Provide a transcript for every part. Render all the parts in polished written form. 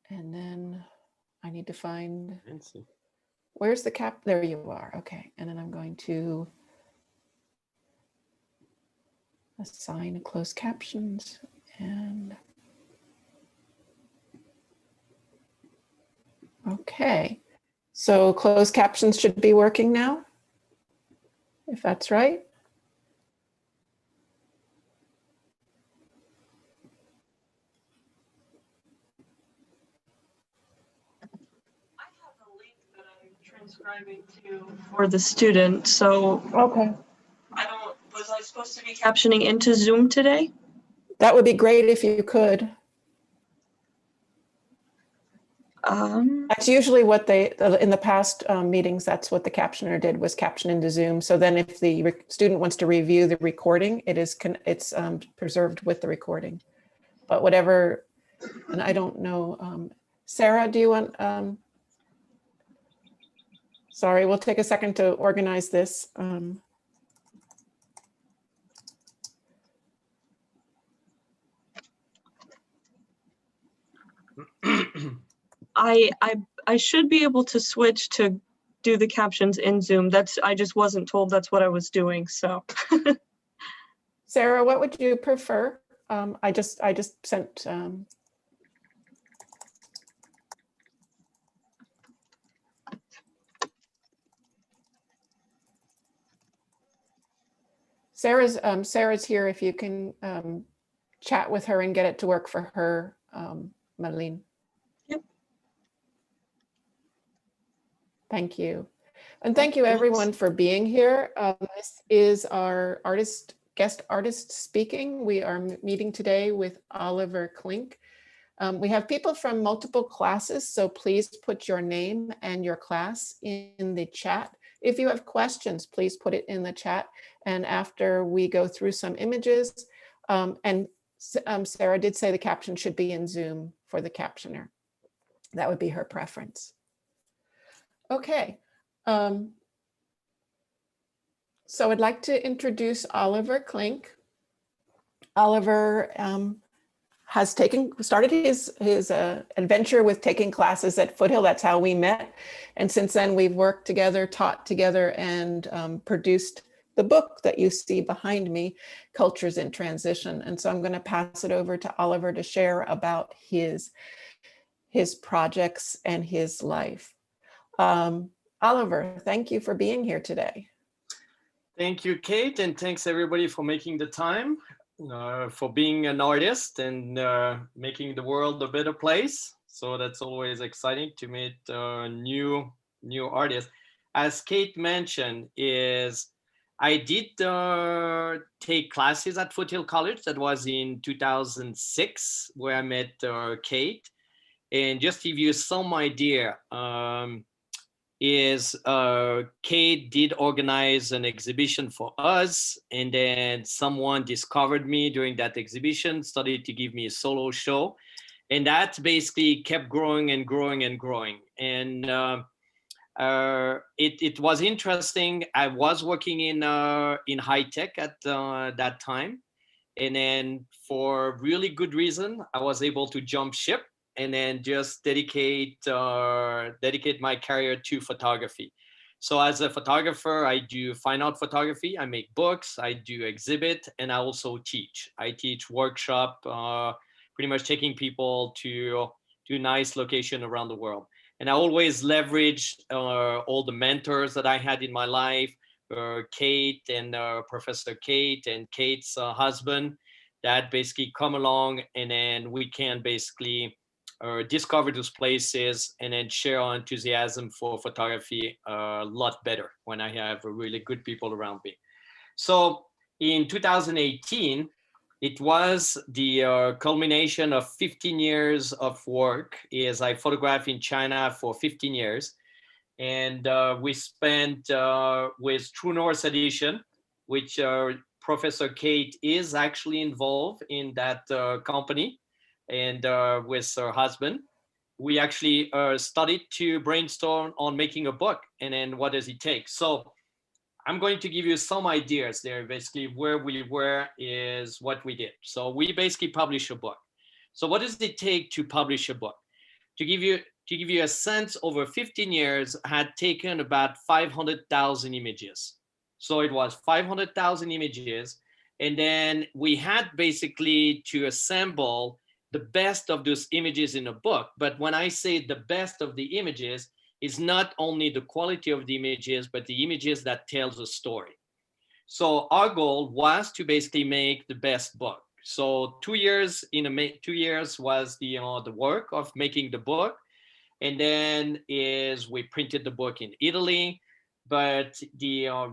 And then I need to find, Fancy. where's the cap? There you are. Okay. And then I'm going to assign closed captions and okay. So closed captions should be working now, if that's right. Transcribing to for the student, so Okay. was I supposed to be captioning into Zoom today? That would be great if you could. That's usually what they, in the past meetings, that's what the captioner did, was caption into Zoom. So then if the student wants to review the recording, it's preserved with the recording. But whatever, and I don't know, Sarah, do you want, sorry, we'll take a second to organize this. I should be able to switch to do the captions in Zoom. I just wasn't told that's what I was doing, so. Sarah, what would you prefer? I just sent. Sarah's here if you can chat with her and get it to work for her, Madeline. Yep. Thank you. And thank you everyone for being here. This is our guest artist speaking. We are meeting today with Oliver Klink. We have people from multiple classes, so please put your name and your class in the chat. If you have questions, please put it in the chat. And after we go through some images, Sarah did say the caption should be in Zoom for the captioner. That would be her preference. Okay. So I'd like to introduce Oliver Klink. Oliver has started his adventure with taking classes at Foothill. That's how we met. And since then we've worked together, taught together, and produced the book that you see behind me, Cultures in Transition. And so I'm going to pass it over to Oliver to share about his projects and his life. Oliver, thank you for being here today. Thank you, Kate, and thanks everybody for making the time, for being an artist and making the world a better place. So that's always exciting to meet new artists. As Kate mentioned, I did take classes at Foothill College. That was in 2006, where I met Kate. And just to give you some idea, Kate did organize an exhibition for us, and then someone discovered me during that exhibition, started to give me a solo show, and that basically kept growing and growing and growing. And it was interesting. I was working in high tech at that time, and then for really good reason, I was able to jump ship and then just dedicate my career to photography. So as a photographer, I do fine art photography. I make books, I do exhibit, and I also teach. I teach workshop, pretty much taking people to nice location around the world. And I always leverage all the mentors that I had in my life, Kate and Professor Kate and Kate's husband, that basically come along, and then we can basically discover those places and then share our enthusiasm for photography a lot better when I have really good people around me. So in 2018, it was the culmination of 15 years of work, as I photographed in China for 15 years. And we spent with True North Edition, which Professor Kate is actually involved in that company, and with her husband. We actually started to brainstorm on making a book, and then what does it take? So I'm going to give you some ideas there. Basically, where we were is what we did. So we basically publish a book. So what does it take to publish a book? to give you a sense, over 15 years, I had taken about 500,000 images. So it was 500,000 images. And then we had basically to assemble the best of those images in a book. But when I say the best of the images, is not only the quality of the images, but the images that tells a story. So our goal was to basically make the best book. So 2 years 2 years was the work of making the book. And then we printed the book in Italy. But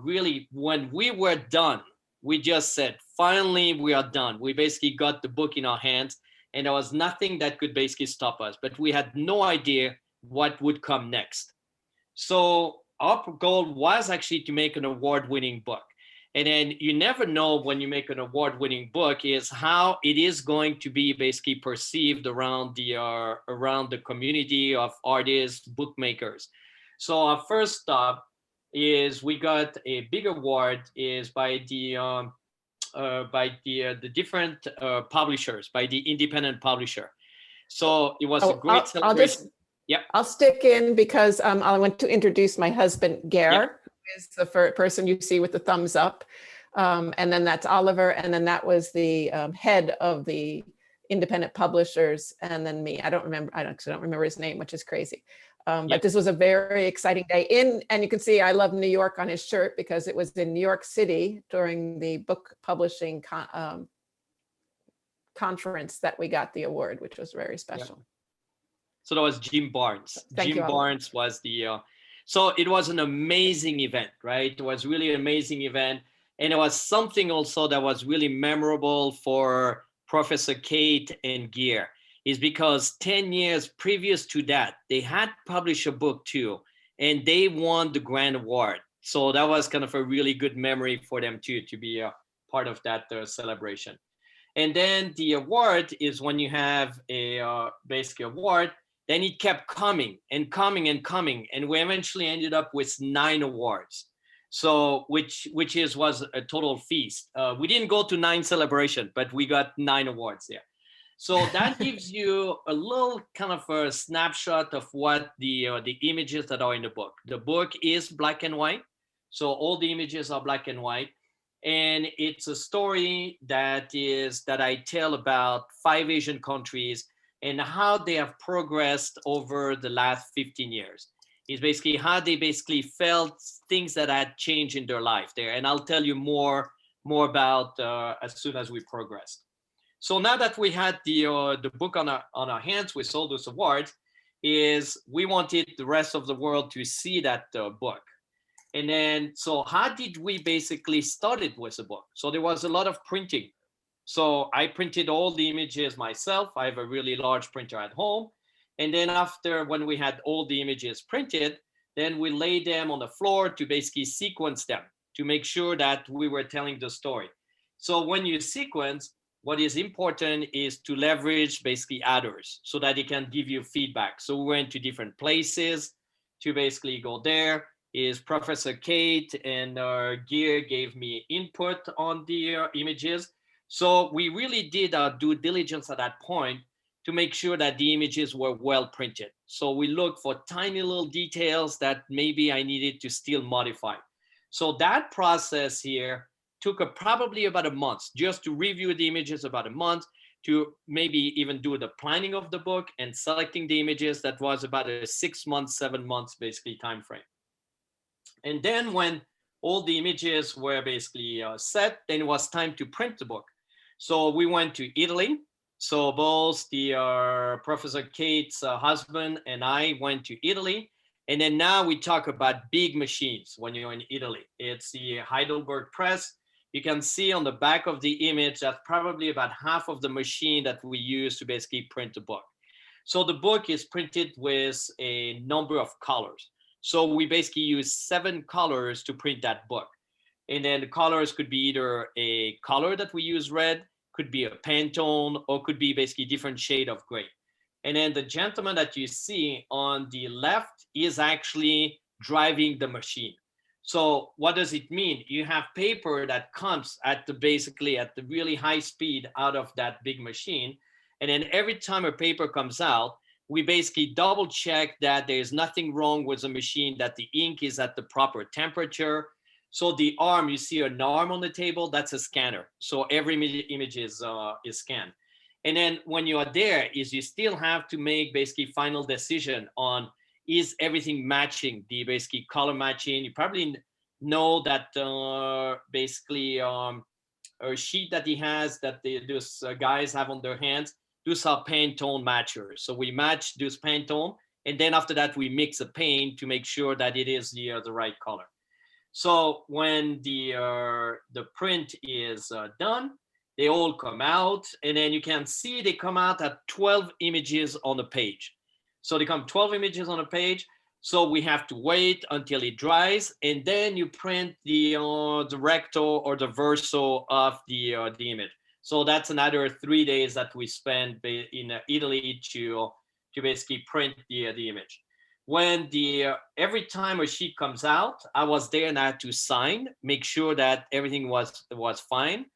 really, when we were done, we just said, finally, we are done. We basically got the book in our hands, and there was nothing that could basically stop us. But we had no idea what would come next. So our goal was actually to make an award-winning book. And then you never know when you make an award-winning book is how it is going to be basically perceived around the community of artists, bookmakers. So our first stop is we got a big award is by the different publishers, by the independent publisher. So it was a great celebration. I'll stick in because I want to introduce my husband, Gare, who is the person you see with the thumbs up. And then that's Oliver. And then that was the head of the independent publishers. And then me. I don't remember his name, which is crazy. But this was a very exciting day. And you can see I love New York on his shirt because it was in New York City during the book publishing conference that we got the award, which was very special. So that was Jim Barnes. Jim Barnes was so it was an amazing event, right? It was really an amazing event. And it was something also that was really memorable for Professor Kate and Gear, is because 10 years previous to that, they had published a book too, and they won the grand award. So that was kind of a really good memory for them too, to be a part of that celebration. And then the award is when you have a basic award, then it kept coming and coming and coming. And we eventually ended up with 9 awards. So which was a total feast. We didn't go to 9 celebration, but we got 9 awards there. So that gives you a little kind of a snapshot of what the images that are in the book. The book is black and white. So all the images are black and white. And it's a story that I tell about 5 Asian countries and how they have progressed over the last 15 years. Is basically how they basically felt things that had changed in their life there. And I'll tell you more about as soon as we progressed. So now that we had the book on our hands with all those awards, is we wanted the rest of the world to see that book. And then, so how did we basically started with the book? So there was a lot of printing. So I printed all the images myself. I have a really large printer at home. And then after, when we had all the images printed, then we laid them on the floor to basically sequence them to make sure that we were telling the story. So when you sequence, what is important is to leverage basically others so that they can give you feedback. So we went to different places to basically go there. Is Professor Kate and Gear gave me input on the images. So we really did our due diligence at that point to make sure that the images were well printed. So we looked for tiny little details that maybe I needed to still modify. So that process here took probably about a month, just to review the images, about a month, to maybe even do the planning of the book and selecting the images. That was about a 6 months, 7 months basically time frame. And then when all the images were basically set, then it was time to print the book. So we went to Italy. So both the Professor Kate's husband and I went to Italy. And then now we talk about big machines when you're in Italy. It's the Heidelberg press. You can see on the back of the image that's probably about half of the machine that we use to basically print the book. So the book is printed with a number of colors. So we basically use 7 colors to print that book. And then the colors could be either a color that we use red, could be a Pantone, or could be basically different shade of gray. And then the gentleman that you see on the left is actually driving the machine. So what does it mean? You have paper that comes at basically at the really high speed out of that big machine. And then every time a paper comes out, we basically double check that there's nothing wrong with the machine, that the ink is at the proper temperature. So the arm, you see an arm on the table, that's a scanner. So every image is scanned. And then when you are there, is you still have to make basically final decision on, is everything matching, the basically color matching. You probably know that basically a sheet that he has that those guys have on their hands, those are Pantone matchers. So we match those Pantone, and then after that we mix the paint to make sure that it is the right color. So when the print is done, they all come out, and then you can see they come out at 12 images on the page. So they come 12 images on a page. So we have to wait until it dries, and then you print the recto or the verso of the image. So that's another 3 days that we spend in Italy to basically print the image. When every time a sheet comes out, I was there and I had to sign, make sure that everything was fine.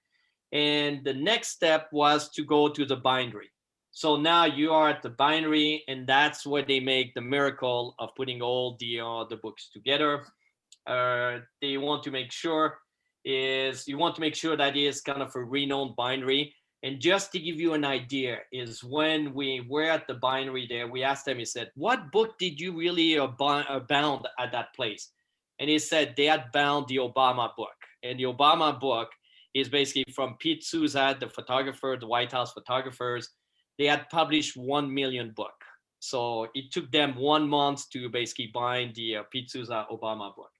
And the next step was to go to the bindery. So now you are at the bindery, and that's where they make the miracle of putting all the books together. They want to make sure that it is kind of a renowned bindery. And just to give you an idea, is when we were at the bindery there, we asked them, he said, what book did you really bound at that place? And he said they had bound the Obama book. And the Obama book is basically from Pete Souza, the photographer, the White House photographers. They had published 1 million book. So it took them 1 month to basically bind the Pete Souza Obama book.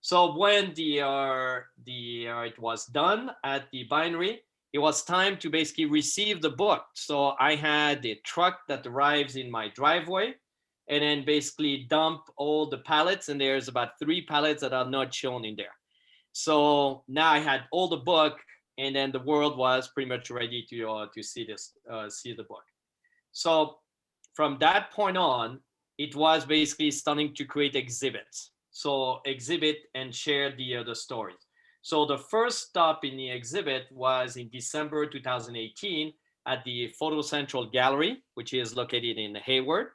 So when it was done at the bindery, it was time to basically receive the book. So I had a truck that arrives in my driveway, and then basically dump all the pallets, and there's about 3 pallets that are not shown in there. So now I had all the book, and then the world was pretty much ready to see the book. So from that point on, it was basically starting to create exhibits. So exhibit and share the stories. So the first stop in the exhibit was in December 2018 at the Photo Central Gallery, which is located in Hayward.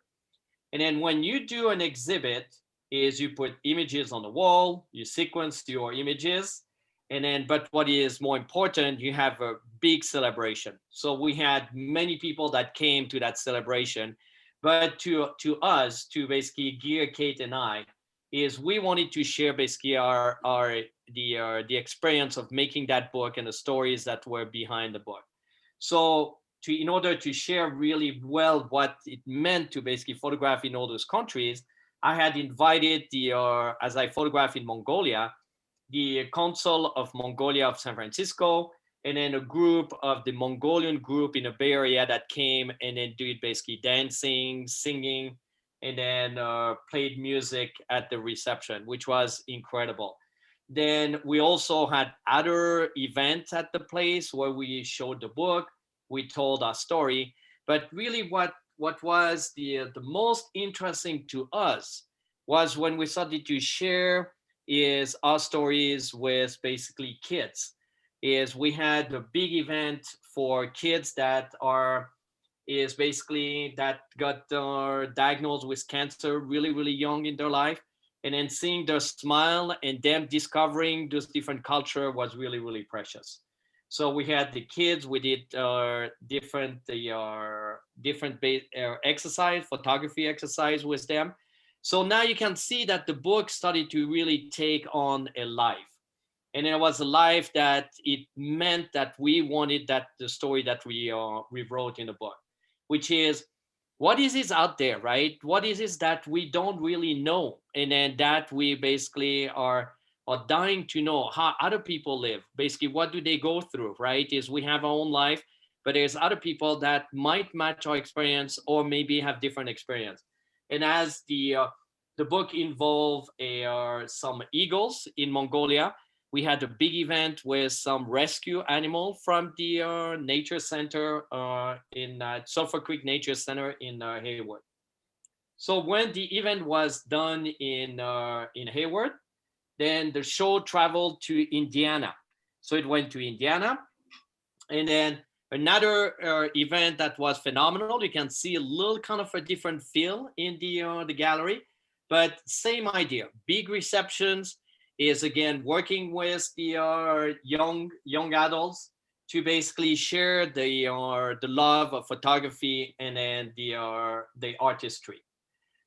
And then when you do an exhibit, is you put images on the wall, you sequence your images, and then, but what is more important, you have a big celebration. So we had many people that came to that celebration, but to us, to basically gear Kate and I, is we wanted to share basically the experience of making that book and the stories that were behind the book. So in order to share really well what it meant to basically photograph in all those countries, I had invited as I photograph in Mongolia, the Consul of Mongolia of San Francisco, and then a group of the Mongolian group in the Bay Area that came and then did basically dancing, singing, and then played music at the reception, which was incredible. Then we also had other events at the place where we showed the book, we told our story, but really what was the most interesting to us was when we started to share is our stories with basically kids. Is we had a big event for kids that got diagnosed with cancer really, really young in their life. And then seeing their smile and them discovering this different culture was really, really precious. So we had the kids, we did different exercise, photography exercise with them. So now you can see that the book started to really take on a life. And it was a life that it meant that we wanted that the story that we wrote in the book, which is what is this out there, right? What is this that we don't really know? And then that we basically are dying to know how other people live. Basically, what do they go through, right? Is we have our own life, but there's other people that might match our experience or maybe have different experience. And as the book involved some eagles in Mongolia, we had a big event with some rescue animal from the nature center in Sulphur Creek Nature Center in Hayward. So when the event was done in Hayward, then the show traveled to Indiana. So it went to Indiana, and then Another event that was phenomenal. You can see a little kind of a different feel in the gallery, but same idea. Big receptions is again working with the young adults to basically share the love of photography and then the artistry.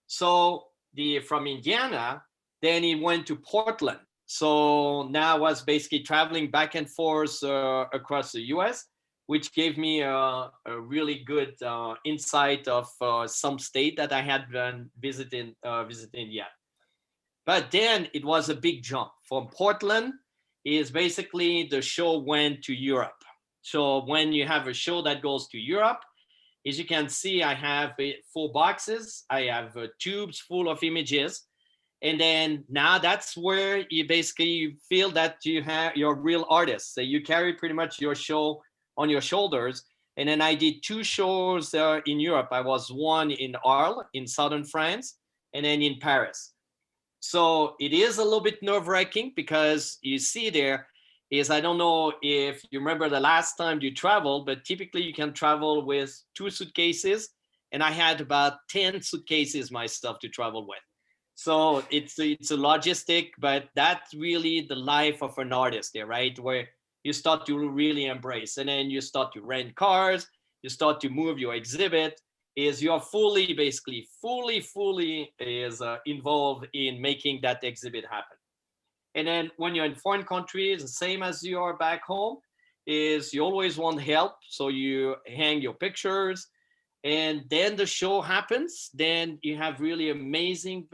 So from Indiana, then he went to Portland. So now I was basically traveling back and forth across the U.S., which gave me a really good insight of some state that I had been visiting yet. But then it was a big jump. From Portland is basically the show went to Europe. So when you have a show that goes to Europe, as you can see, I have 4 boxes. I have tubes full of images. And then now that's where you basically feel that you have your real artist. So you carry pretty much your show on your shoulders. And then I did 2 shows in Europe. I was one in Arles in southern France and then in Paris. So it is a little bit nerve-wracking because you see there is, I don't know if you remember the last time you traveled, but typically you can travel with 2 suitcases. And I had about 10 suitcases myself to travel with. So it's a logistic, but that's really the life of an artist there, right? Where you start to really embrace, and then you start to rent cars, you start to move your exhibit, is you're fully is involved in making that exhibit happen. And then when you're in foreign countries, the same as you are back home, is you always want help. So you hang your pictures, and then the show happens. Then you have really amazing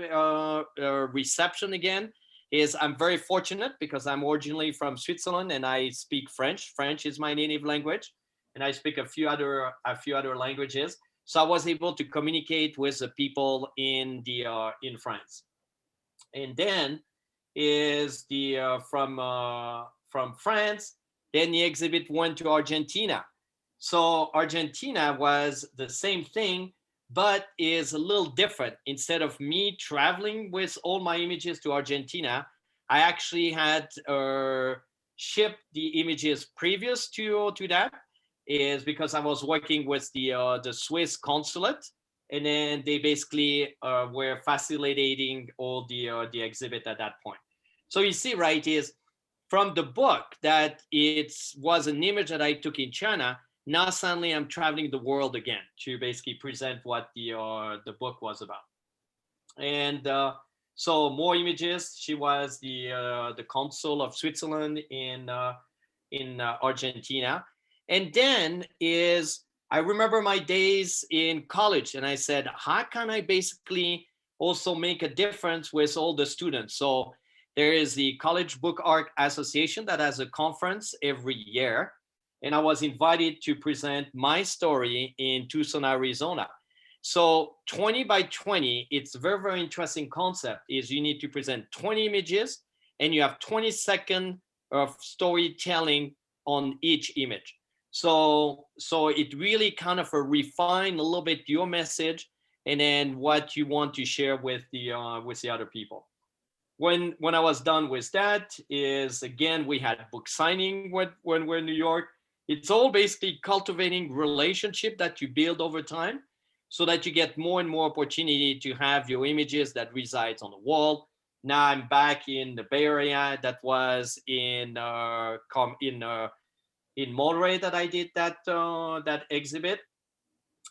reception again. I'm very fortunate because I'm originally from Switzerland and I speak French. French is my native language, and I speak a few other languages. So I was able to communicate with the people in France. And then is from France. Then the exhibit went to Argentina. So Argentina was the same thing, but is a little different. Instead of me traveling with all my images to Argentina, I actually had shipped the images previous to that, is because I was working with the Swiss consulate, and then they basically were facilitating all the exhibit at that point. So you see, right, is from the book that it was an image that I took in China. Now suddenly I'm traveling the world again to basically present what the book was about. And so more images. She was the consul of Switzerland in Argentina. And then I remember my days in college, and I said, how can I basically also make a difference with all the students? So there is the College Book Art Association that has a conference every year. And I was invited to present my story in Tucson, Arizona. So 20 by 20, it's a very, very interesting concept, is you need to present 20 images and you have 20 seconds of storytelling on each image. So it really kind of refine a little bit your message and then what you want to share with the other people. When I was done with that, is again, we had book signing when we're in New York. It's all basically cultivating relationship that you build over time so that you get more and more opportunity to have your images that resides on the wall. Now I'm back in the Bay Area. That was in Monterey that I did that exhibit.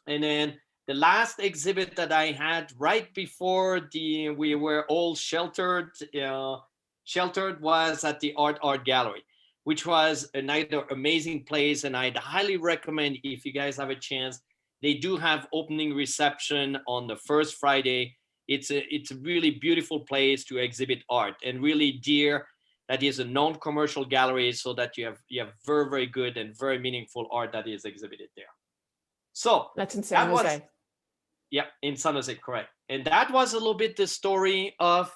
And then the last exhibit that I had right before we were all sheltered was at the Art Gallery, which was another amazing place. And I'd highly recommend, if you guys have a chance, they do have opening reception on the first Friday. It's a really beautiful place to exhibit art, and really dear that is a non-commercial gallery, so that you have very, very good and very meaningful art that is exhibited there. So that's in San Jose. Yeah, in San Jose, correct. And that was a little bit the story of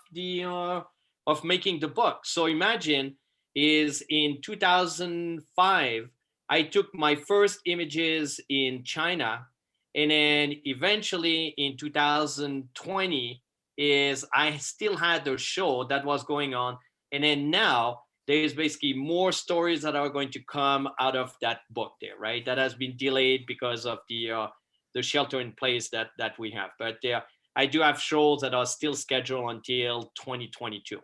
of making the book. So imagine, is in 2005, I took my first images in China, and then eventually in 2020 is I still had the show that was going on, and then now there's basically more stories that are going to come out of that book there, right? That has been delayed because of the shelter in place that we have. But I do have shows that are still scheduled until 2022.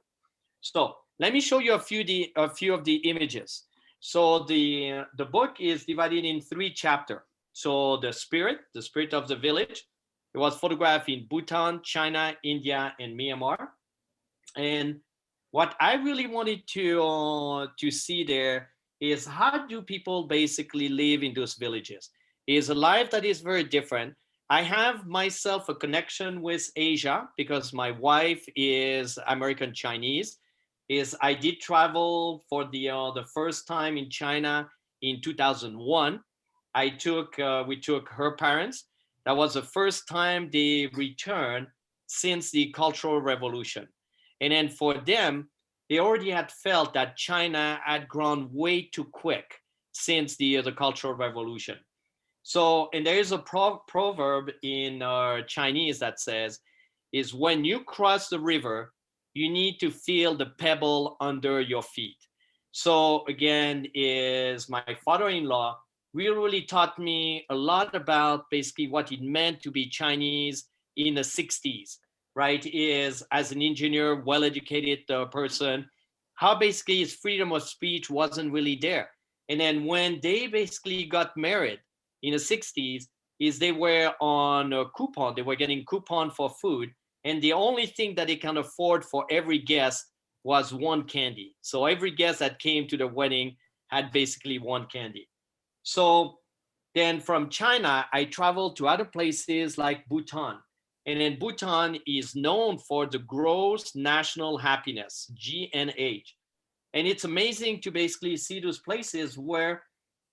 So let me show you a few of the images. So the book is divided in 3 chapters. So the spirit of the village, it was photographed in Bhutan, China, India, and Myanmar. And what I really wanted to see there is, how do people basically live in those villages? Is a life that is very different. I have myself a connection with Asia because my wife is American Chinese. I did travel for the first time in China in 2001. We took her parents. That was the first time they returned since the Cultural Revolution. And then for them, they already had felt that China had grown way too quick since the Cultural Revolution. So, and there is a proverb in Chinese that says, is when you cross the river, you need to feel the pebble under your feet. So again, is my father-in-law really taught me a lot about basically what it meant to be Chinese in the 60s, right? Is as an engineer, well-educated person, how basically his freedom of speech wasn't really there. And then when they basically got married in the 60s, is they were on a coupon, they were getting coupon for food. And the only thing that they can afford for every guest was one candy. So every guest that came to the wedding had basically one candy. So then from China, I traveled to other places like Bhutan. And then Bhutan is known for the gross national happiness, GNH. And it's amazing to basically see those places where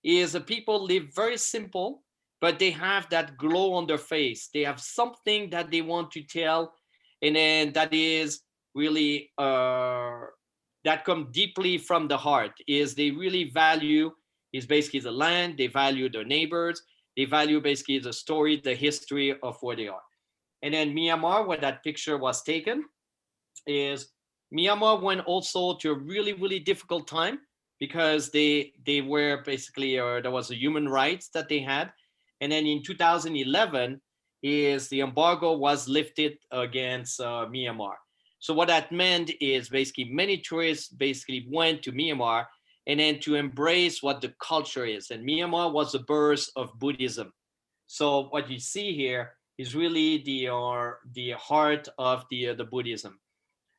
the people live very simple, but they have that glow on their face. They have something that they want to tell, and then that is really that come deeply from the heart. Is they really value is basically the land, they value their neighbors, they value basically the story, the history of where they are. And then Myanmar, where that picture was taken, is Myanmar went also to a really difficult time because they were basically, there was a human rights that they had. And then in 2011 is the embargo was lifted against Myanmar. So what that meant is basically many tourists basically went to Myanmar and then to embrace what the culture is. And Myanmar was the birth of Buddhism. So what you see here is really the heart of the Buddhism.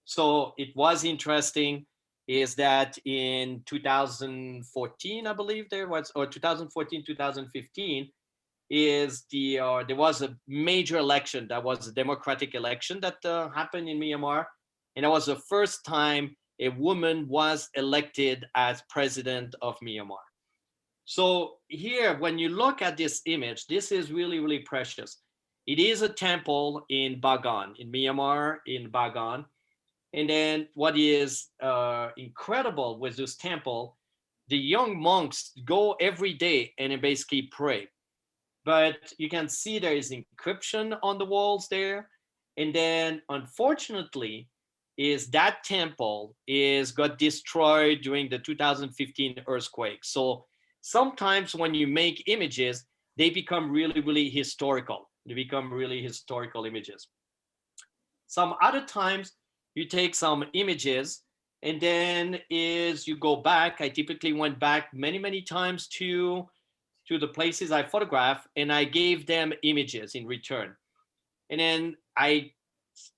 So it was interesting is that in 2014, I believe there was, or 2014, 2015, is there was a major election that was a democratic election that happened in Myanmar. And that was the first time a woman was elected as president of Myanmar. So here, when you look at this image, this is really precious. It is a temple in Bagan, in Myanmar, in Bagan. And then what is incredible with this temple, the young monks go every day and basically pray. But you can see there is inscription on the walls there. And then unfortunately, is that temple got destroyed during the 2015 earthquake. So sometimes when you make images, they become really historical. They become really historical images. Some other times you take some images and then you go back. I typically went back many times to the places I photographed, and I gave them images in return. And then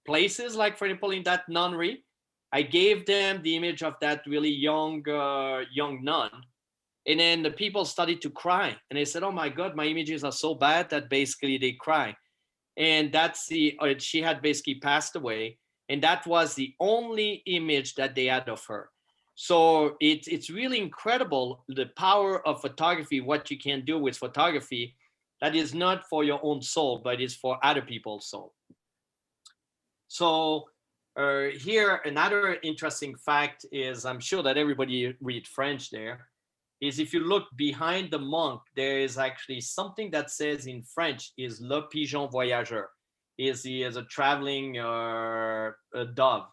places like, for example, in that nunnery, I gave them the image of that really young nun. And then the people started to cry. And they said, oh my God, my images are so bad that basically they cry. And she had basically passed away. And that was the only image that they had of her. So it's really incredible, the power of photography, what you can do with photography that is not for your own soul, but is for other people's soul. So here, another interesting fact is, I'm sure that everybody read French there, is if you look behind the monk, there is actually something that says in French is Le Pigeon Voyageur, he is a traveling dove.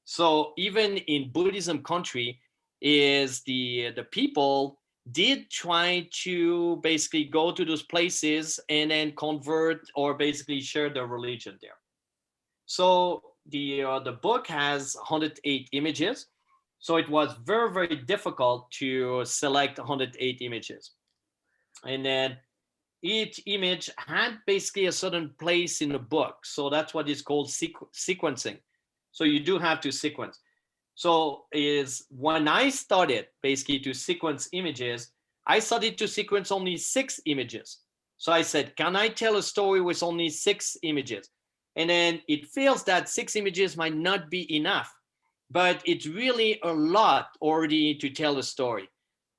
So even in Buddhism country, is the people did try to basically go to those places and then convert or basically share their religion there. So the book has 108 images. So it was very, very difficult to select 108 images. And then each image had basically a certain place in the book. So that's what is called sequencing. So you do have to sequence. So is when I started basically to sequence images, I started to sequence only 6 images. So I said, can I tell a story with only 6 images? And then it feels that 6 images might not be enough, but it's really a lot already to tell a story.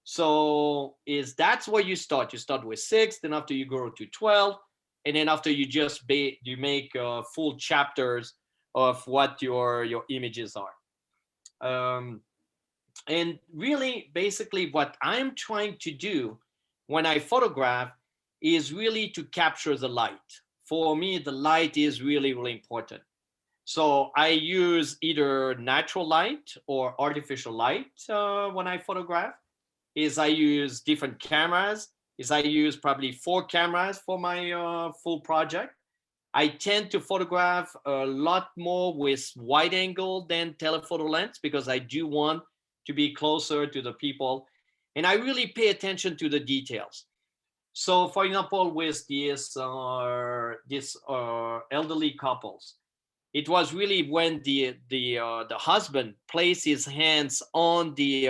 So that's where you start. You start with 6, then after you go to 12, and then after you just you make full chapters of what your images are. And really, basically, what I'm trying to do when I photograph is really to capture the light. For me, the light is really, really important. So I use either natural light or artificial light when I photograph. I use different cameras. I use probably 4 cameras for my full project. I tend to photograph a lot more with wide angle than telephoto lens because I do want to be closer to the people. And I really pay attention to the details. So for example, with this elderly couples, it was really when the husband placed his hands on his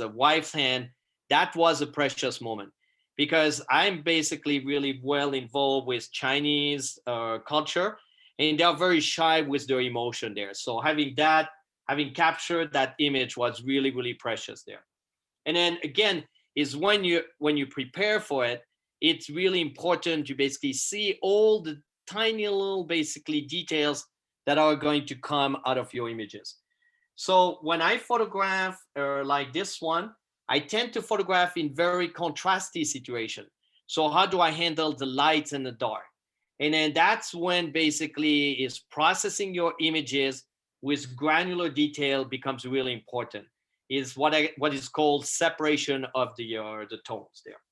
wife's hand, that was a precious moment. Because I'm basically really well involved with Chinese culture, and they're very shy with their emotion there. So having captured that image was really, really precious there. And then again, is when you prepare for it, it's really important to basically see all the tiny little basically details that are going to come out of your images. So when I photograph like this one, I tend to photograph in very contrasty situation. So how do I handle the lights and the dark? And then that's when basically is processing your images with granular detail becomes really important. Is what is called separation of the tones there.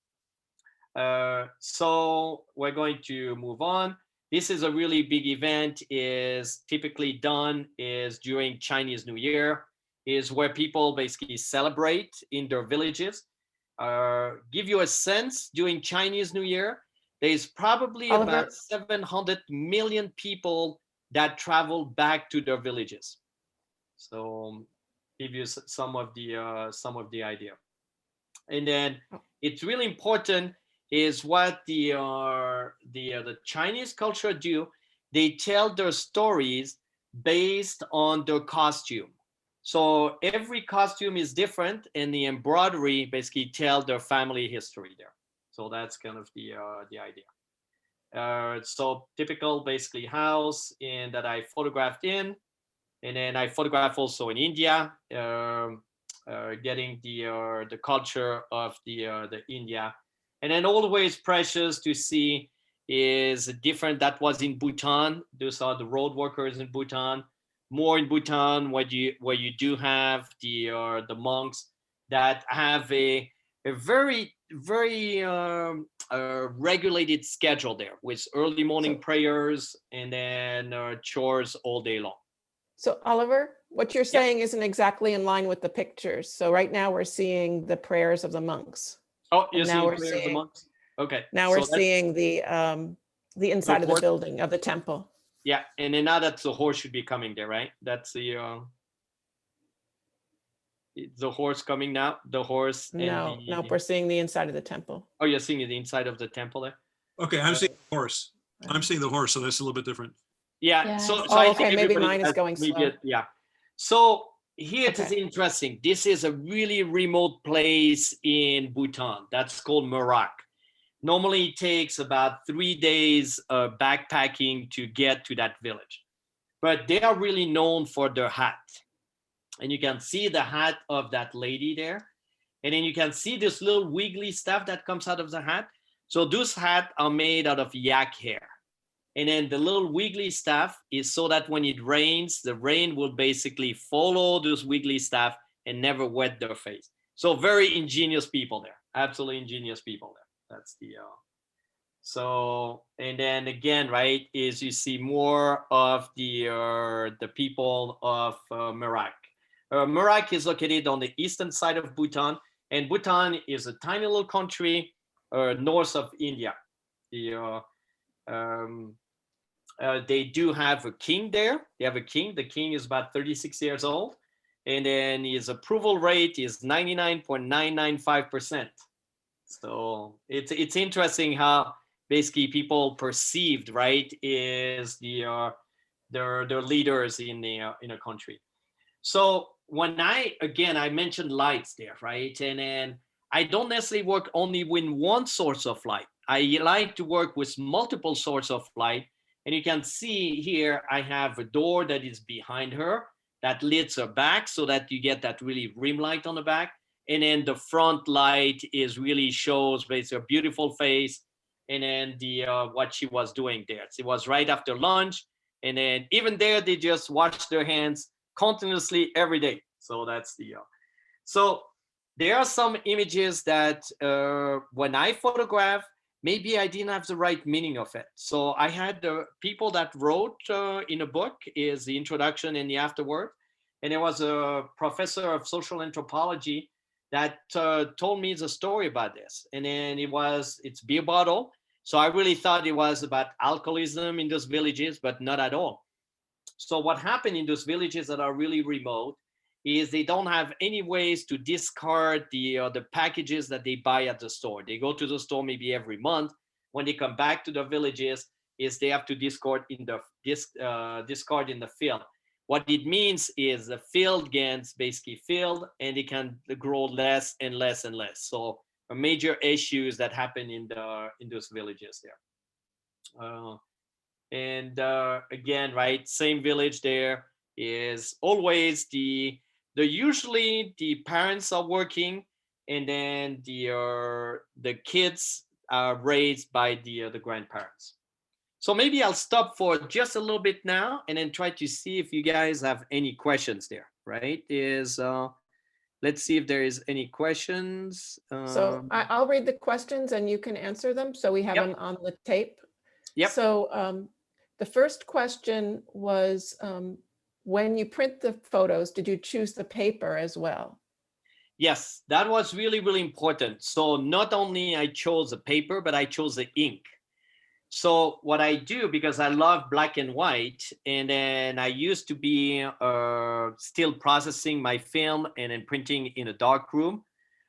So we're going to move on. This is a really big event. Is typically done is during Chinese New Year. Is where people basically celebrate in their villages. Give you a sense, during Chinese New Year, there's probably Oliver? about 700 million people that travel back to their villages. So give you some of the idea. And then it's really important is what the Chinese culture do. They tell their stories based on their costume. So every costume is different, and the embroidery basically tell their family history there. So that's kind of the idea. So typical basically house in that I photographed in, and then I photograph also in India, getting the culture of the India, and then always precious to see is different. That was in Bhutan. Those are the road workers in Bhutan. More in Bhutan, where you do have the monks that have a very regulated schedule there with early morning prayers and then chores all day long. So Oliver, what you're saying isn't exactly in line with the pictures. So right now we're seeing the prayers of the monks. Oh, you're now seeing we're prayers of the seeing- monks? Okay. Now so we're seeing the inside of the horse- building of the temple. Yeah, and then now that's the horse should be coming there, right? That's the horse coming now. The horse. No, no, we're seeing the inside of the temple. Oh, you're seeing the inside of the temple there. Okay, I'm seeing the horse. I'm seeing the horse, so that's a little bit different. Yeah. Yeah. So Oh, I okay, think maybe everybody mine is has going maybe slow. Yeah. So here it is Okay. interesting. This is a really remote place in Bhutan. That's called Merak. Normally it takes about 3 days backpacking to get to that village. But they are really known for their hat. And you can see the hat of that lady there. And then you can see this little wiggly stuff that comes out of the hat. So those hats are made out of yak hair. And then the little wiggly stuff is so that when it rains, the rain will basically follow those wiggly stuff and never wet their face. So very ingenious people there, absolutely ingenious people there. That's the, so, and then again, right, is you see more of the people of Merak. Merak is located on the eastern side of Bhutan, and Bhutan is a tiny little country north of India. They do have a king there. They have a king. The king is about 36 years old, and then his approval rate is 99.995%. So it's interesting how basically people perceived, right, is their leaders in a country. So when I mentioned lights there, right, and then I don't necessarily work only with one source of light. I like to work with multiple sources of light, and you can see here I have a door that is behind her that lights her back so that you get that really rim light on the back. And then the front light is really shows basically a beautiful face, and then the what she was doing there. It was right after lunch, and then even there they just wash their hands continuously every day. So that's the so there are some images that when I photograph, maybe I didn't have the right meaning of it. So I had the people that wrote in a book is the introduction and the afterword, and there was a professor of social anthropology that told me the story about this. And then it's beer bottle. So I really thought it was about alcoholism in those villages, but not at all. So what happened in those villages that are really remote is they don't have any ways to discard the packages that they buy at the store. They go to the store maybe every month. When they come back to the villages, is they have to discard in the field. What it means is the field gets basically filled, and it can grow less and less and less. So a major issues that happen in those villages there. Again, right, same village there is always usually the parents are working, and then the kids are raised by the grandparents. So maybe I'll stop for just a little bit now and then try to see if you guys have any questions there, right? Let's see if there is any questions. So I'll read the questions and you can answer them. So we have Yep. them on the tape. Yep. So the first question was, when you print the photos, did you choose the paper as well? Yes, that was really, really important. So not only I chose the paper, but I chose the ink. So what I do, because I love black and white, and then I used to be still processing my film and then printing in a dark room,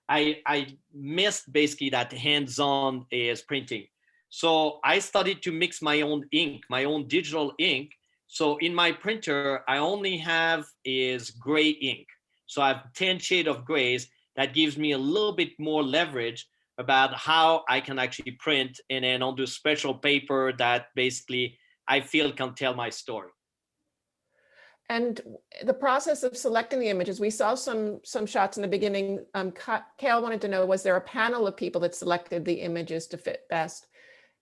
I missed basically that hands-on is printing. So I started to mix my own ink, my own digital ink. So in my printer, I only have is gray ink. So I have 10 shades of grays. That gives me a little bit more leverage about how I can actually print, and then on the special paper that basically I feel can tell my story. And the process of selecting the images, we saw some shots in the beginning. Kale wanted to know, was there a panel of people that selected the images to fit best?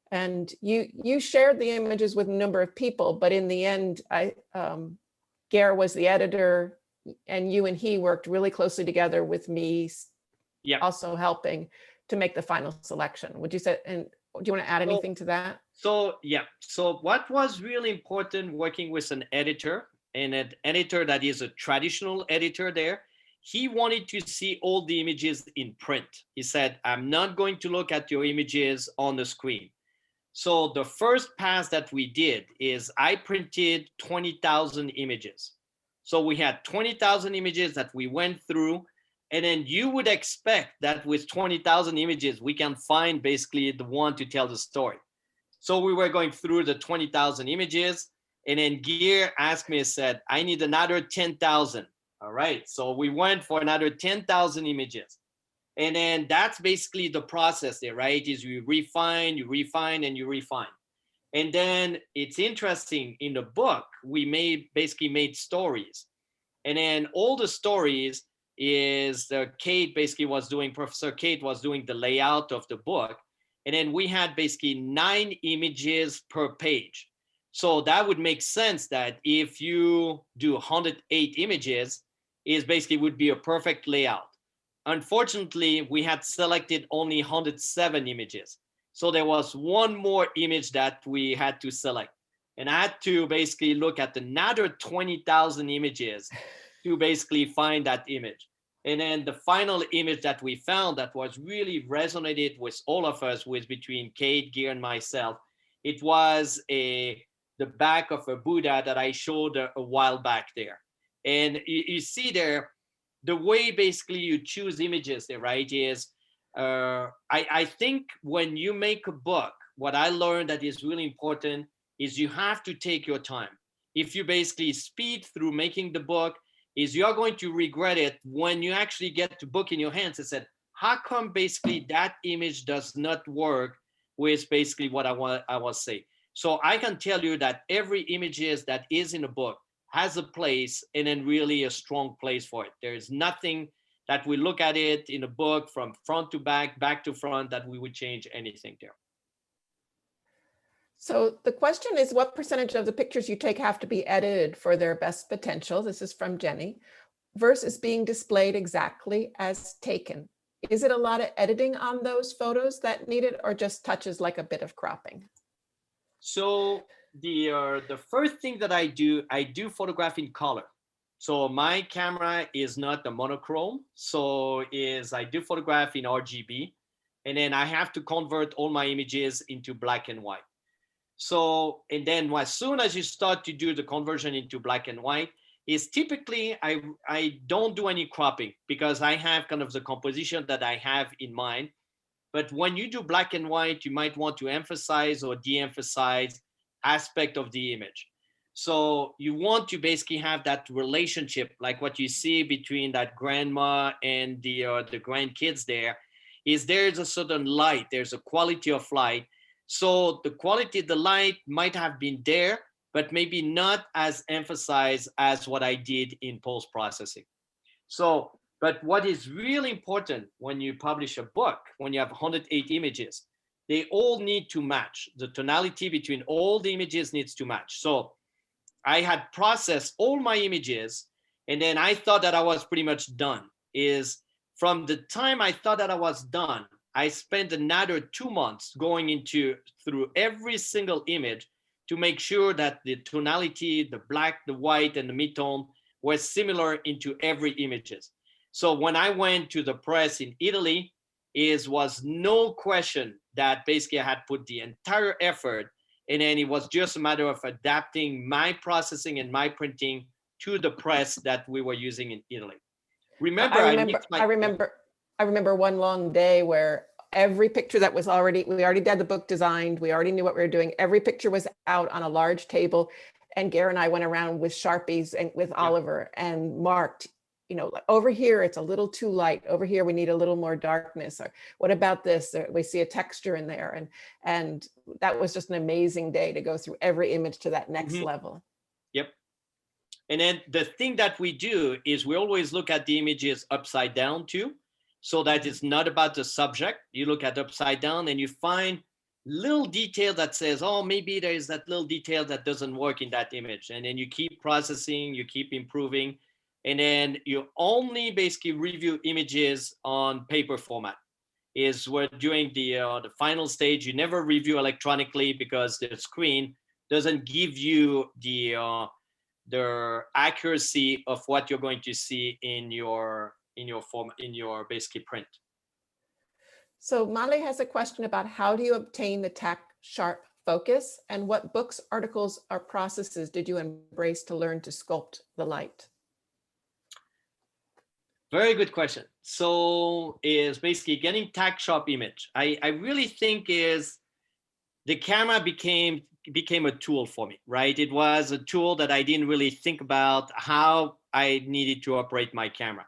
And you shared the images with a number of people, but in the end, Gare was the editor, and you and he worked really closely together with me, also helping to make the final selection. Would you say, and do you want to add anything to that? So yeah, so what was really important working with an editor, and an editor that is a traditional editor there, he wanted to see all the images in print. He said, I'm not going to look at your images on the screen. So the first pass that we did is I printed 20,000 images. So we had 20,000 images that we went through. And then you would expect that with 20,000 images, we can find basically the one to tell the story. So we were going through the 20,000 images, and then Gear asked me, said, I need another 10,000. All right, so we went for another 10,000 images. And then that's basically the process there, right? Is you refine, and you refine. And then it's interesting, in the book, we basically made stories. And then all the stories is Kate basically was doing, Professor Kate was doing the layout of the book. And then we had basically 9 images per page. So that would make sense that if you do 108 images, is basically would be a perfect layout. Unfortunately, we had selected only 107 images. So there was one more image that we had to select. And I had to basically look at another 20,000 images to basically find that image. And then the final image that we found that was really resonated with all of us was between Kate, Gear, and myself. It was the back of a Buddha that I showed a while back there. And you see there, the way basically you choose images there, right, is I think when you make a book, what I learned that is really important is you have to take your time. If you basically speed through making the book, is you're going to regret it when you actually get the book in your hands and said, how come basically that image does not work with basically what I was saying. So I can tell you that every images that is in a book has a place, and then really a strong place for it. There is nothing that we look at it in a book from front to back to front, that we would change anything there. So the question is, what percentage of the pictures you take have to be edited for their best potential? This is from Jenny, versus being displayed exactly as taken. Is it a lot of editing on those photos that need it, or just touches like a bit of cropping? So the first thing that I do photograph in color. So my camera is not the monochrome. So I do photograph in RGB, and then I have to convert all my images into black and white. So, and then as soon as you start to do the conversion into black and white, is typically I don't do any cropping, because I have kind of the composition that I have in mind. But when you do black and white, you might want to emphasize or de-emphasize aspect of the image. So you want to basically have that relationship, like what you see between that grandma and the grandkids there's a certain light, there's a quality of light. So the quality of the light might have been there, but maybe not as emphasized as what I did in post-processing. So, but what is really important when you publish a book, when you have 108 images, they all need to match. The tonality between all the images needs to match. So I had processed all my images, and then I thought that I was pretty much done. Is from the time I thought that I was done, I spent another 2 months going through every single image to make sure that the tonality, the black, the white, and the mid-tone was similar into every images. So when I went to the press in Italy, was no question that basically I had put the entire effort, and then it was just a matter of adapting my processing and my printing to the press that we were using in Italy. Remember, I remember one long day where every picture that was we already had the book designed, we already knew what we were doing. Every picture was out on a large table, and Gare and I went around with Sharpies and with Oliver and marked, like over here, it's a little too light. Over here, we need a little more darkness. Or what about this? We see a texture in there. And that was just an amazing day to go through every image to that next level. Yep. And then the thing that we do is we always look at the images upside down too, so that it's not about the subject. You look at upside down and you find little detail that says, oh, maybe there's that little detail that doesn't work in that image. And then you keep processing, you keep improving. And then you only basically review images on paper format. We're doing the final stage. You never review electronically, because the screen doesn't give you the accuracy of what you're going to see in your basically print. So Molly has a question about how do you obtain the tack sharp focus, and what books, articles, or processes did you embrace to learn to sculpt the light? Very good question. So is basically getting tack sharp image. I really think is the camera became a tool for me, right? It was a tool that I didn't really think about how I needed to operate my camera.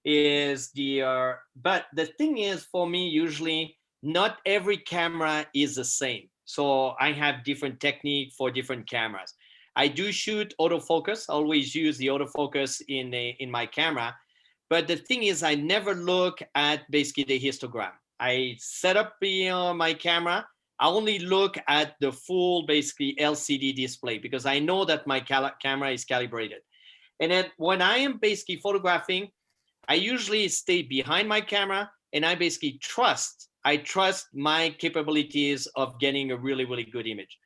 But the thing is, for me, usually not every camera is the same. So I have different technique for different cameras. I do shoot autofocus. I always use the autofocus in my camera. But the thing is, I never look at basically the histogram. I set up my camera. I only look at the full basically LCD display, because I know that my camera is calibrated. And then when I am basically photographing, I usually stay behind my camera and I basically I trust my capabilities of getting a really, really good image.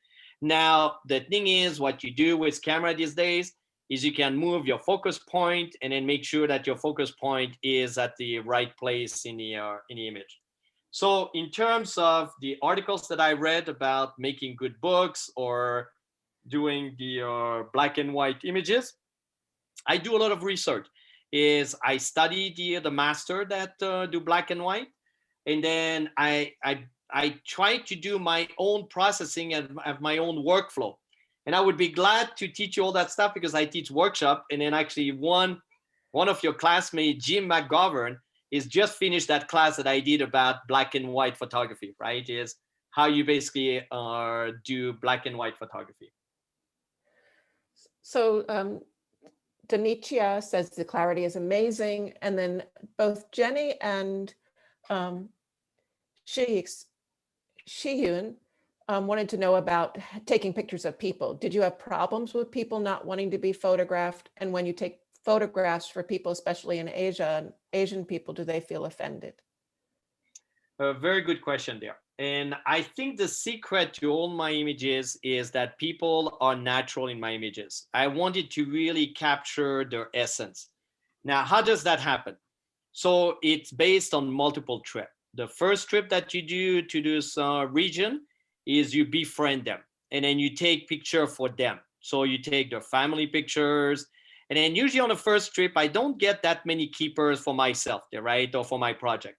Now, the thing is, what you do with camera these days is you can move your focus point and then make sure that your focus point is at the right place in the image. So in terms of the articles that I read about making good books or doing the black and white images, I do a lot of research. I study the master that do black and white, and then I try to do my own processing and have my own workflow. And I would be glad to teach you all that stuff because I teach workshop. And then actually one of your classmates, Jim McGovern, is just finished that class that I did about black and white photography, right? Is how you basically do black and white photography. So Danicia says the clarity is amazing. And then both Jenny and Shihun wanted to know about taking pictures of people. Did you have problems with people not wanting to be photographed? And when you take photographs for people, especially in Asia, Asian people, do they feel offended? A very good question there. And I think the secret to all my images is that people are natural in my images. I wanted to really capture their essence. Now, how does that happen? So it's based on multiple trips. The first trip that you do to this region is you befriend them and then you take picture for them. So you take their family pictures. And then usually on the first trip, I don't get that many keepers for myself there, right? Or for my project.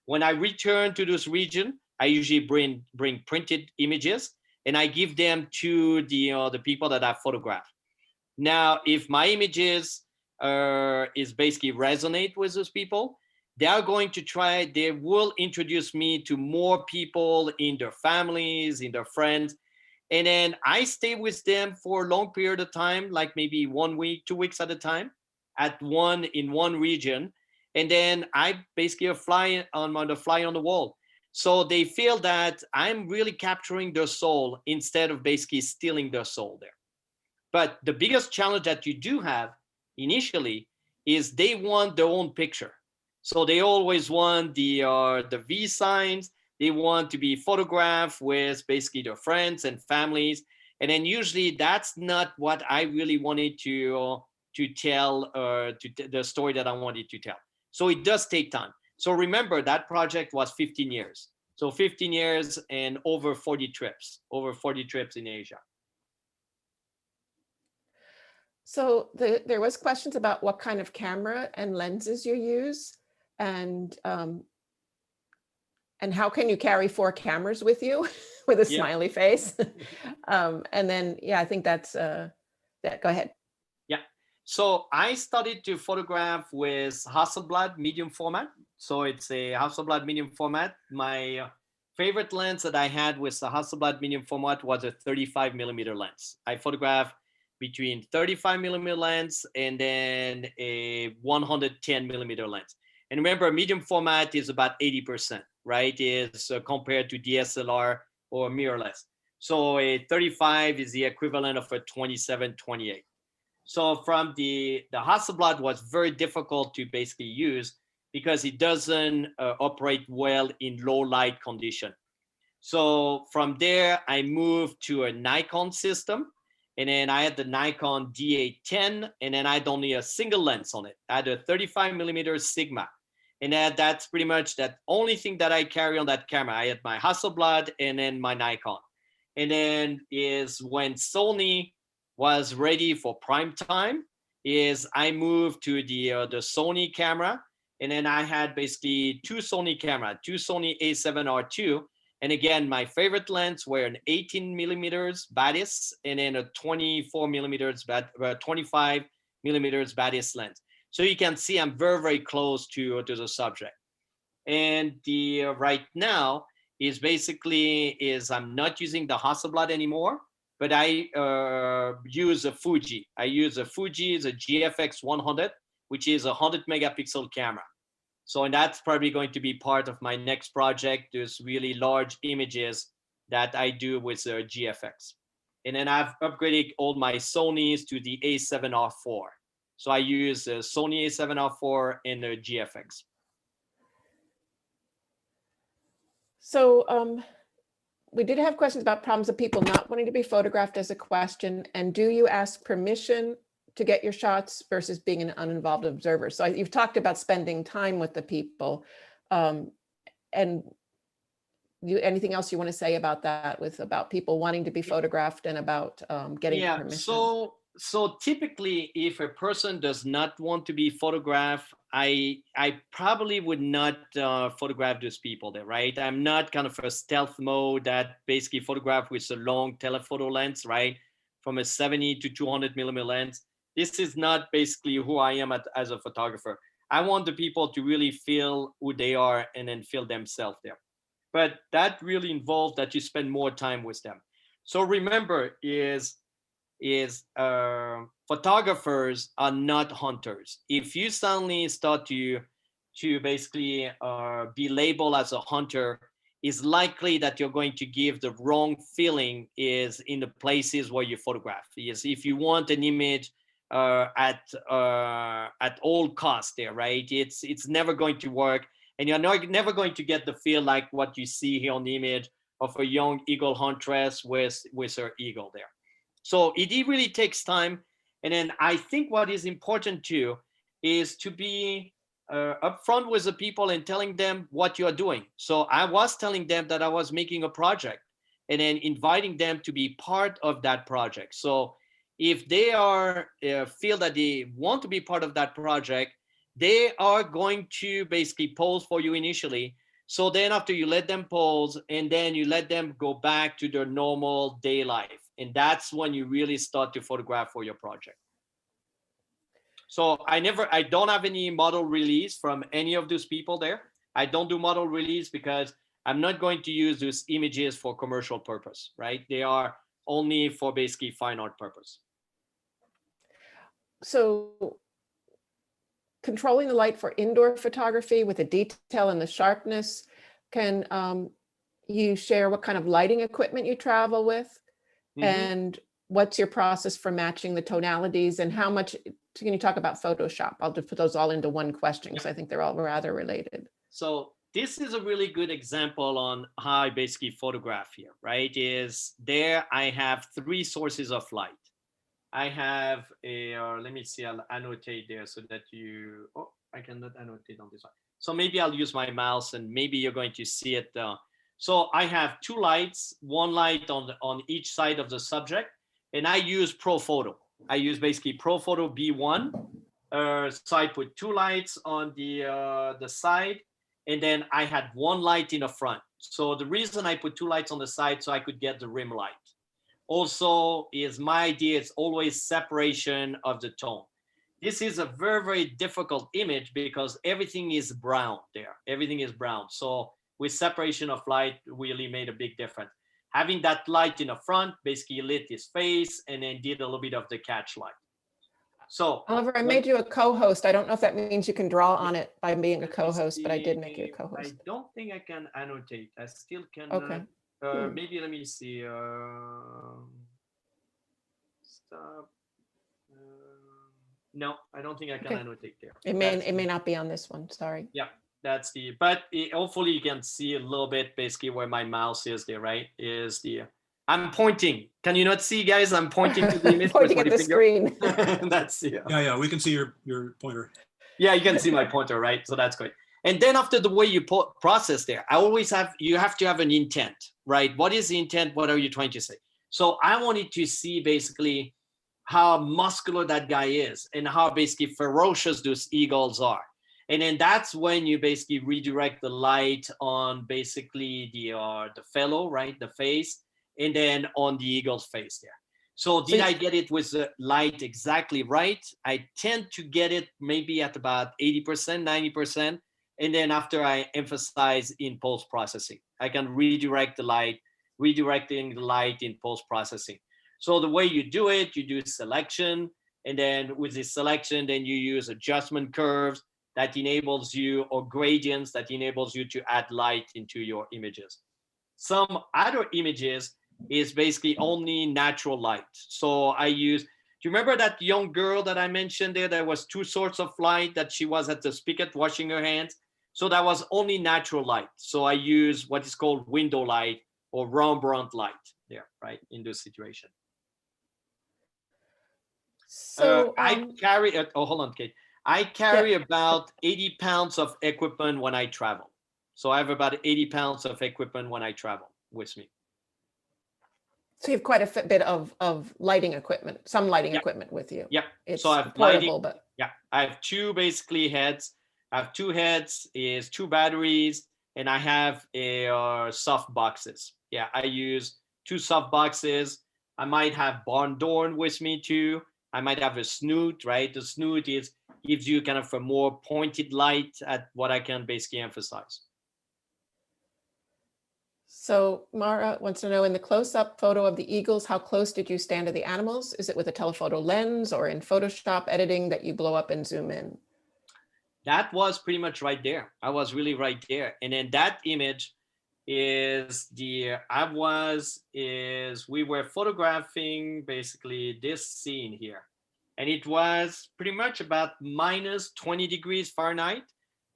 When I return to this region, I usually bring printed images and I give them to the people that I photographed. Now, if my images is basically resonate with those people, they will introduce me to more people in their families, in their friends. And then I stay with them for a long period of time, like maybe 1 week, 2 weeks at a time in one region. And then I basically fly on the wall. So they feel that I'm really capturing their soul instead of basically stealing their soul there. But the biggest challenge that you do have initially is they want their own picture. So they always want the V signs. They want to be photographed with basically their friends and families. And then usually that's not what I really wanted to tell, the story that I wanted to tell. So it does take time. So remember that project was 15 years. So 15 years and over 40 trips in Asia. So there was questions about what kind of camera and lenses you use, and how can you carry 4 cameras with you with a smiley face? And then, yeah, I think that's that. Go ahead. Yeah. So I started to photograph with Hasselblad medium format. So it's a Hasselblad medium format. My favorite lens that I had with the Hasselblad medium format was a 35 millimeter lens. I photographed between 35 millimeter lens and then a 110 millimeter lens. And remember, medium format is about 80%, right? Is compared to DSLR or mirrorless. So a 35 is the equivalent of a 27, 28. So from the Hasselblad was very difficult to basically use because it doesn't operate well in low light condition. So from there, I moved to a Nikon system. And then I had the Nikon D810, and then I had only a single lens on it. I had a 35 millimeter Sigma. And that's pretty much that only thing that I carry on that camera. I had my Hasselblad and then my Nikon. And then is when Sony was ready for prime time, is I moved to the Sony camera. And then I had basically 2 Sony A7R2. And again, my favorite lens were an 18 millimeters Batis and then a 25 millimeters Batis lens. So you can see I'm very, very close to the subject. And the right now is basically I'm not using the Hasselblad anymore, but I use a Fuji. I use a Fuji, the GFX 100, which is a 100 megapixel camera. So, and that's probably going to be part of my next project. There's really large images that I do with GFX. And then I've upgraded all my Sonys to the A7R4. So I use Sony A7R4 and a GFX. So we did have questions about problems of people not wanting to be photographed as a question. And do you ask permission to get your shots versus being an uninvolved observer? So you've talked about spending time with the people. And anything else you want to say about that, about people wanting to be photographed and about getting permission? So typically, if a person does not want to be photographed, I probably would not photograph those people there, right? I'm not kind of a stealth mode that basically photograph with a long telephoto lens, right? From a 70 to 200 millimeter lens. This is not basically who I am as a photographer. I want the people to really feel who they are and then feel themselves there. But that really involves that you spend more time with them. So remember photographers are not hunters. If you suddenly start to basically be labeled as a hunter, it's likely that you're going to give the wrong feeling is in the places where you photograph. Is if you want an image at all costs there, right? It's never going to work, and you're never going to get the feel like what you see here on the image of a young eagle huntress with her eagle there. So it really takes time. And then I think what is important too is to be upfront with the people and telling them what you are doing. So I was telling them that I was making a project and then inviting them to be part of that project. So if they are feel that they want to be part of that project, they are going to basically pose for you initially. So then after you let them pose and then you let them go back to their normal day life. And that's when you really start to photograph for your project. So I don't have any model release from any of those people there. I don't do model release because I'm not going to use those images for commercial purpose, right? They are only for basically fine art purpose. So controlling the light for indoor photography with the detail and the sharpness, can you share what kind of lighting equipment you travel with? Mm-hmm. And what's your process for matching the tonalities, and how much can you talk about Photoshop? I'll just put those all into one question because I think they're all rather related. So this is a really good example on how I basically photograph here, right? Is there I have three sources of light. I have let me see, I'll annotate there so that I cannot annotate on this one. So maybe I'll use my mouse and maybe you're going to see it. So I have two lights, one light on each side of the subject, and I use ProPhoto. I use basically ProPhoto B1. So I put two lights on the side, and then I had one light in the front. So the reason I put two lights on the side so I could get the rim light. Also, is my idea is always separation of the tone. This is a very, very difficult image because everything is brown there. Everything is brown. So with separation of light really made a big difference. Having that light in the front basically lit his face and then did a little bit of the catch light. So Oliver, I made you a co-host. I don't know if that means you can draw on it by being a co-host, but I did make you a co-host. I don't think I can annotate. I still can. Okay. Maybe let me see. Stop. No, I don't think I can annotate there. It may not be on this one. Sorry. Yeah, that's hopefully you can see a little bit basically where my mouse is there, right? I'm pointing. Can you not see, guys? I'm pointing to the image. Pointing at the screen. That's Yeah, we can see your pointer. Yeah, you can see my pointer, right? So that's great. And then after the way you process there, you have to have an intent, right? What is the intent? What are you trying to say? So I wanted to see basically how muscular that guy is and how basically ferocious those eagles are. And then that's when you basically redirect the light on basically the fellow, right? The face, and then on the eagle's face there. So did I get it with the light exactly right? I tend to get it maybe at about 80%, 90%. And then after I emphasize in post-processing, I can redirecting the light in post-processing. So the way you do it, you do selection, and then with the selection, then you use adjustment curves that enables you, or gradients that enables you to add light into your images. Some other images is basically only natural light. So I use, you remember that young girl that I mentioned there? There was two sorts of light that she was at the spigot washing her hands. So that was only natural light. So I use what is called window light or Rembrandt light there, right, in this situation. So I carry, oh, hold on, Kate. I carry about 80 pounds of equipment when I travel. So I have about 80 pounds of equipment when I travel with me. so you have quite a bit of lighting equipment, some lighting Yeah. equipment with you. Yeah. It's So I have portable, lighting. but Yeah, I have two basically heads. I have two heads, is two batteries, and I have a soft boxes. Yeah, I use two soft boxes. I might have barn door with me too. I might have a snoot, right? The snoot gives you kind of a more pointed light at what I can basically emphasize. so Mara wants to know, in the close-up photo of the eagles, how close did you stand to the animals? Is it with a telephoto lens or in Photoshop editing that you blow up and zoom in? That was pretty much right there. I was really right there. And then that image is we were photographing basically this scene here. And it was pretty much about minus 20 degrees Fahrenheit.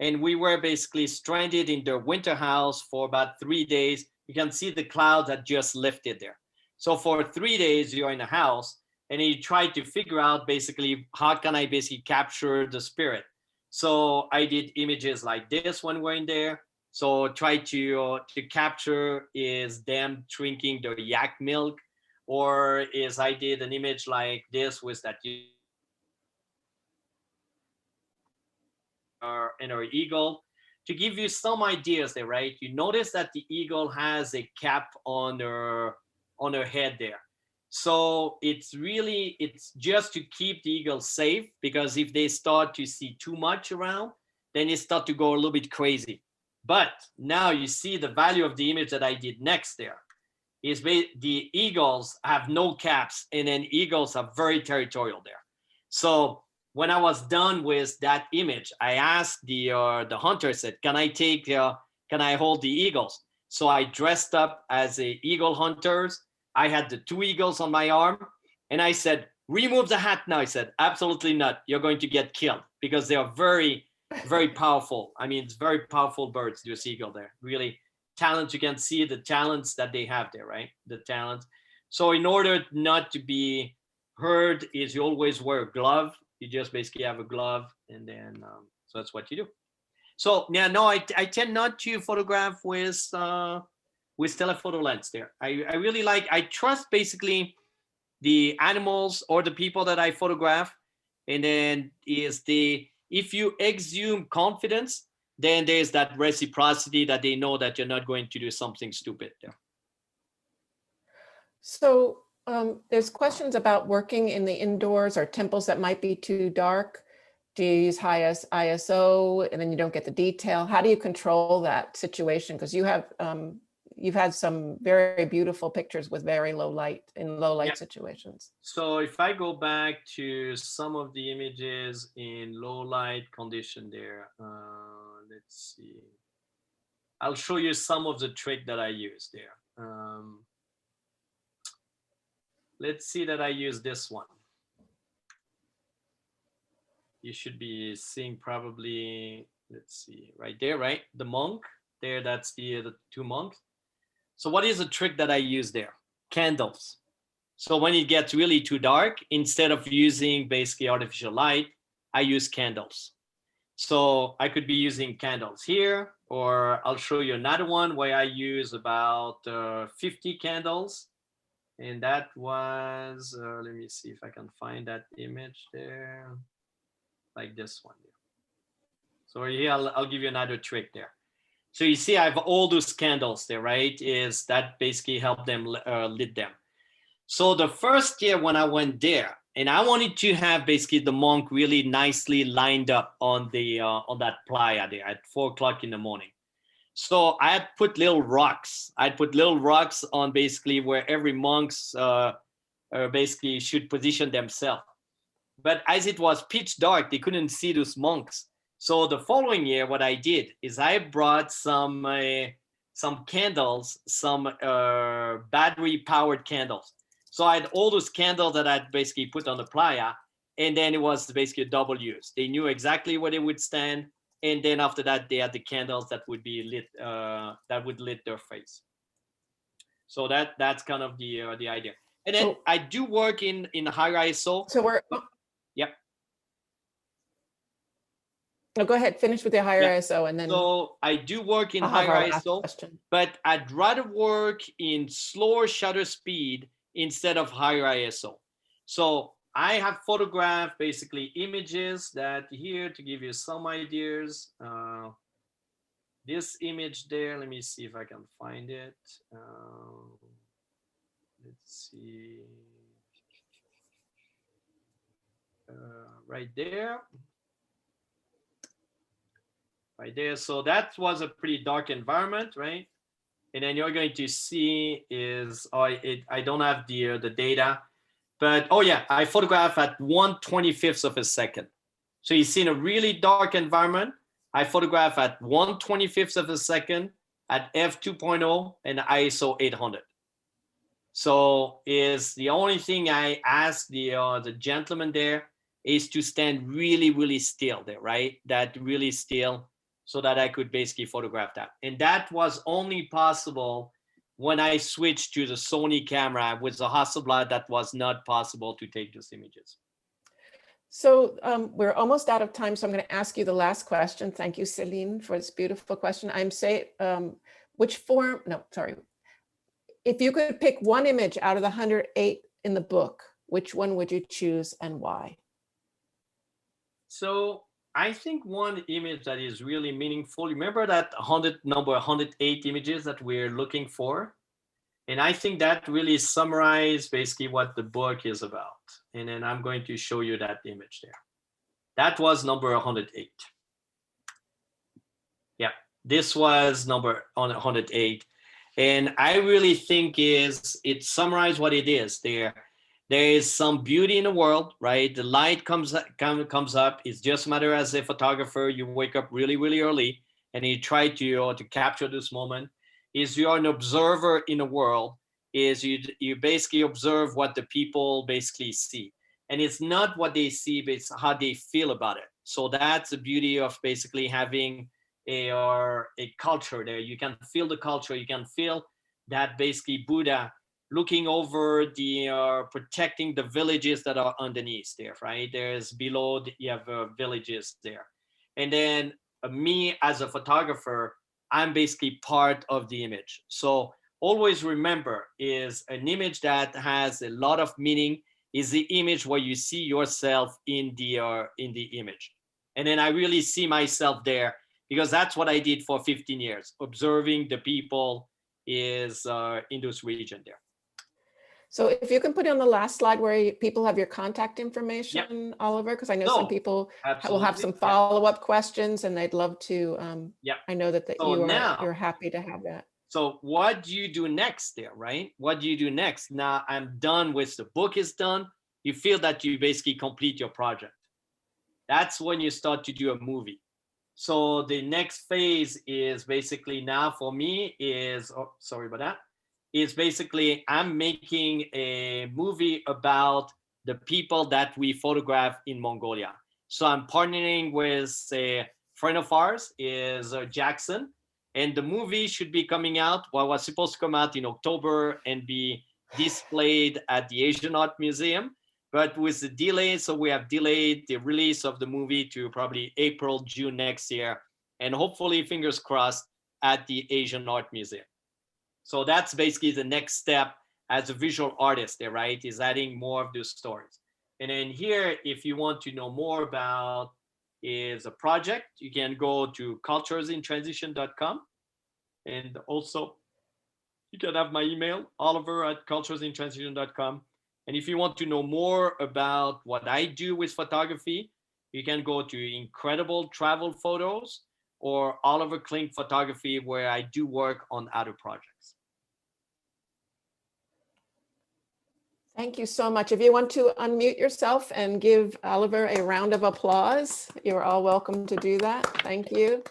And we were basically stranded in the winter house for about 3 days. You can see the clouds that just lifted there. So for 3 days, you're in a house and you try to figure out basically how can I basically capture the spirit. So I did images like this when we're in there. So try to capture is them drinking the yak milk, or is I did an image like this with that and our eagle to give you some ideas there, right? You notice that the eagle has a cap on her head there. So it's just to keep the eagle safe, because if they start to see too much around, then they start to go a little bit crazy. But now you see the value of the image that I did next there is the eagles have no caps, and then eagles are very territorial there. So when I was done with that image, I asked the hunter, said, can I hold the eagles? So I dressed up as a eagle hunters. I had the two eagles on my arm, and I said, remove the hat now. I said, absolutely not. You're going to get killed, because they are very, very powerful. I mean, it's very powerful birds, this eagle there. Really talent. You can see the talents that they have there, right? The talents. So in order not to be hurt, is you always wear a glove. You just basically have a glove, and then so that's what you do. So yeah, no, I tend not to photograph with telephoto lens there. I really I trust basically the animals or the people that I photograph, and then if you exude confidence, then there's that reciprocity that they know that you're not going to do something stupid there. So there's questions about working in the indoors or temples that might be too dark. Do you use high ISO and then you don't get the detail? How do you control that situation? Because you've had some very beautiful pictures with very low light in low light situations. So if I go back to some of the images in low light condition there, let's see. I'll show you some of the trick that I use there. Let's see that I use this one. You should be seeing probably, let's see, right there, right? The monk there, that's the two monks. So what is the trick that I use there? Candles. So when it gets really too dark, instead of using basically artificial light, I use candles. So I could be using candles here, or I'll show you another one where I use about 50 candles. And that was, let me see if I can find that image there, like this one. So here, I'll give you another trick there. So you see, I have all those candles there, right? Is that basically help them lit them. So the first year when I went there, and I wanted to have basically the monk really nicely lined up on that playa there at 4 o'clock in the morning. So I had put little rocks. I'd put little rocks on basically where every monks basically should position themselves. But as it was pitch dark, they couldn't see those monks. So the following year, what I did is I brought some candles, some battery-powered candles. So I had all those candles that I'd basically put on the playa, and then it was basically a double use. They knew exactly where they would stand, and then after that, they had the candles that would be lit, that would lit their face. So that's kind of the idea. And then So- I do work in higher ISO. So we're, Yep. no, go ahead, finish with your higher Yeah. ISO and then So I do work in I'll have our higher last ISO, question. but I'd rather work in slower shutter speed instead of higher ISO. So I have photographed basically images that here to give you some ideas. This image there, let me see if I can find it. Let's see. Right there. Right there. So that was a pretty dark environment, right? And then you're going to see is, I don't have the data, but oh yeah, I photograph at 1/25th of a second. So you see in a really dark environment, I photograph at 1/25th of a second at f2.0 and ISO 800. So is the only thing I ask the gentleman there is to stand really, really still there, right? That really still, so that I could basically photograph that. And that was only possible when I switched to the Sony camera with the Hasselblad. That was not possible to take those images. So we're almost out of time, so I'm going to ask you the last question. Thank you, Celine, for this beautiful question. If you could pick one image out of the 108 in the book, which one would you choose and why? So I think one image that is really meaningful, remember that number 108 images that we're looking for? And I think that really summarizes basically what the book is about. And then I'm going to show you that image there. That was number 108. Yeah, this was number 108. And I really think it summarizes what it is there. There is some beauty in the world, right? The light comes up. It's just a matter as a photographer, you wake up really, really early and you try to capture this moment. Is you're an observer in the world, is you basically observe what the people basically see. And it's not what they see, but it's how they feel about it. So that's the beauty of basically having a culture there. You can feel the culture, you can feel that basically Buddha looking over the protecting the villages that are underneath there, right? There's below, you have villages there. And then me as a photographer, I'm basically part of the image. So always remember, is an image that has a lot of meaning is the image where you see yourself in the image. And then I really see myself there because that's what I did for 15 years, observing the people is in this region there. So if you can put on the last slide where people have your contact information, Oliver, because I know some people will have some follow-up questions and they'd love to. I know that you're happy to have that. So what do you do next there, right? What do you do next? Now I'm done with the book is done. You feel that you basically complete your project. That's when you start to do a movie. So the next phase is basically now for me is, oh, sorry about that. Is basically I'm making a movie about the people that we photograph in Mongolia. So I'm partnering with a friend of ours is Jackson, and the movie should be coming out. Well, was supposed to come out in October and be displayed at the Asian Art Museum, but with the delay, so we have delayed the release of the movie to probably April, June next year, and hopefully, fingers crossed, at the Asian Art Museum. So that's basically the next step as a visual artist there, right? Is adding more of those stories. And then here, if you want to know more about is a project, you can go to culturesintransition.com. And also you can have my email, oliver@culturesintransition.com. And if you want to know more about what I do with photography, you can go to Incredible Travel Photos or Oliver Klink Photography, where I do work on other projects. Thank you so much. If you want to unmute yourself and give Oliver a round of applause, you're all welcome to do that. Thank you.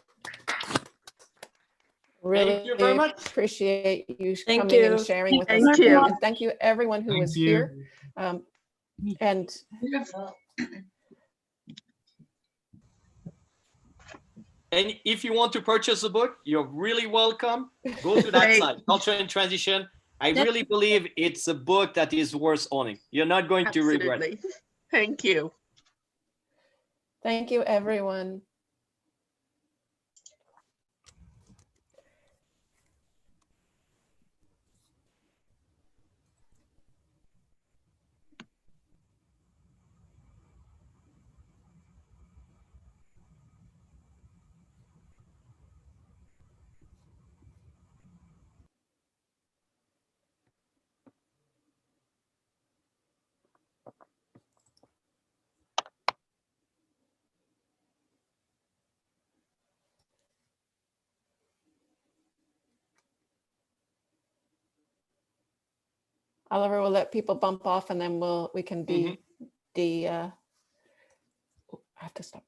Really you very much. appreciate you Thank coming and you. sharing with us. Thank you. And thank you everyone who Thank was you. here. And And if you want to purchase the book, you're really welcome. Go to that Great. site, Culture in Transition. I really believe it's a book that is worth owning. You're not going to regret it. Absolutely. Thank you. thank you, everyone. Oliver will let people bump off and then we can I have to stop.